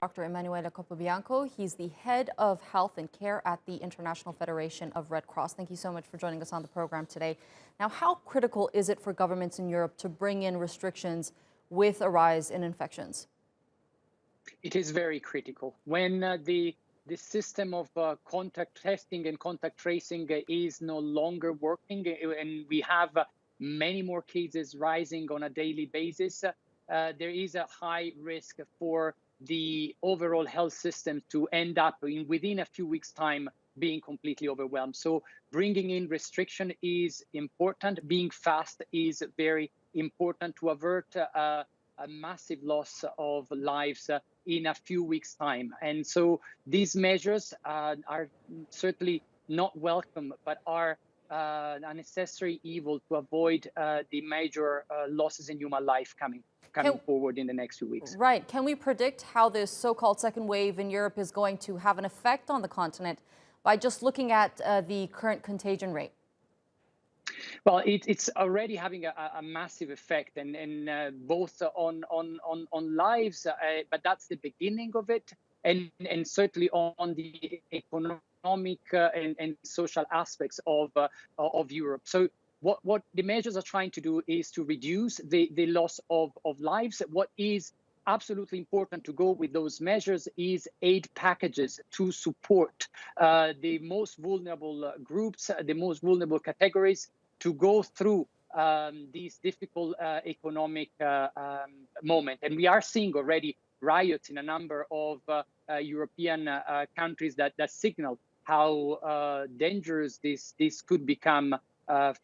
Dr. Emanuele Capobianco. He's the head of health and care at the International Federation of Red Cross. Thank you so much for joining us on the program today. Now, how critical is it for governments in Europe to bring in restrictions with a rise in infections? It is very critical. When the system of contact testing and contact tracing is no longer working, and we have many more cases rising on a daily basis, there is a high risk for the overall health system to end up within a few weeks' time being completely overwhelmed. So bringing in restriction is important. Being fast is very important to avert a massive loss of lives in a few weeks' time. And so these measures are certainly not welcome, but are a necessary evil to avoid the major losses in human life coming forward in the next few weeks. Right. Can we predict how this so-called second wave in Europe is going to have an effect on the continent by just looking at the current contagion rate? Well, it's already having a massive effect, and both on lives, but that's the beginning of it, and certainly on the economic and social aspects of Europe. So what the measures are trying to do is to reduce the loss of lives. What is absolutely important to go with those measures is aid packages to support the most vulnerable groups, the most vulnerable categories, to go through these difficult economic moment. And we are seeing already riots in a number of European countries that signal how dangerous this could become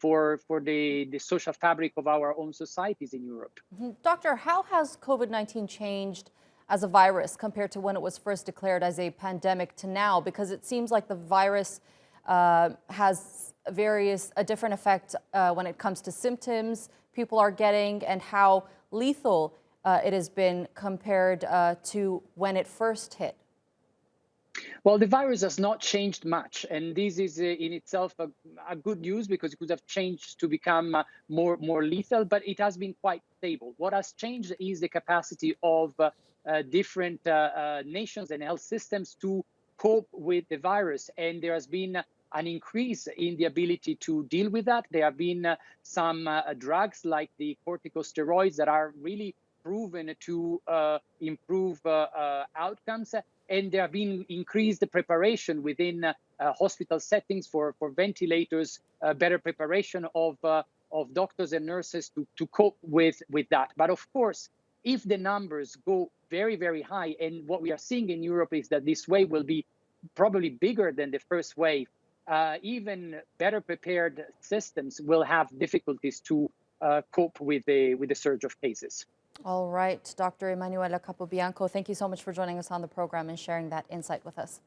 for the social fabric of our own societies in Europe. Doctor, how has COVID-19 changed as a virus compared to when it was first declared as a pandemic to now? Because it seems like the virus has a different effect when it comes to symptoms people are getting and how lethal it has been compared to when it first hit. Well, the virus has not changed much, and this is in itself a good news, because it could have changed to become more lethal, but it has been quite stable. What has changed is the capacity of different nations and health systems to cope with the virus, and there has been an increase in the ability to deal with that. There have been some drugs like the corticosteroids that are really proven to improve outcomes. And there have been increased preparation within hospital settings for ventilators, better preparation of doctors and nurses to cope with that. But of course, if the numbers go very, very high, and what we are seeing in Europe is that this wave will be probably bigger than the first wave, even better prepared systems will have difficulties to cope with the surge of cases. All right, Dr. Emanuele Capobianco, thank you so much for joining us on the program and sharing that insight with us.